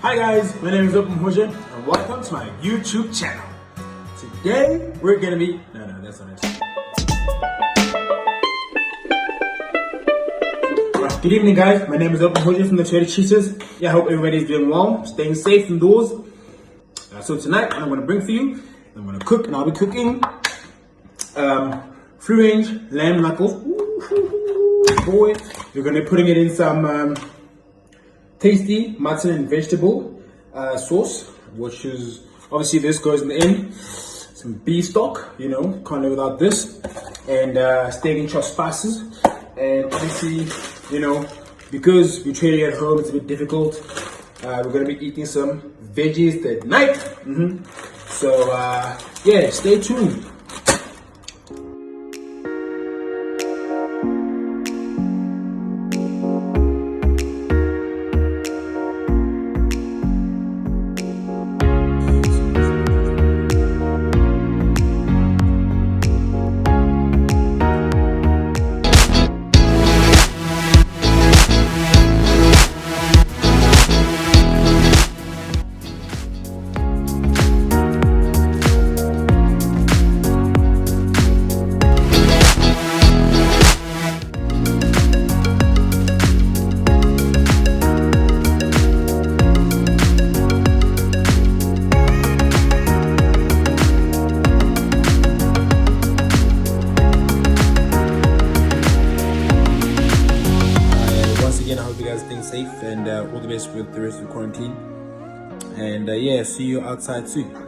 Hi guys, my name is Oupa Mohoje and welcome to my YouTube channel. Today we're gonna be, no, that's not it. Good evening guys, my name is Oupa Mohoje from the Cheetahs. Yeah, I hope everybody's doing well, staying safe indoors. So tonight I'm gonna bring for you, I'm gonna cook and I'll be cooking free range lamb knuckles. Boy, we're gonna be putting it in some tasty mutton and vegetable sauce, which is obviously this goes in the end. Some beef stock, you know, can't live without this, and steak and chopped spices. And obviously, you know, because we're trading at home, it's a bit difficult. We're gonna be eating some veggies that night. So yeah, stay tuned. Again, I hope you guys staying safe and all the best with the rest of the quarantine. And yeah, see you outside soon.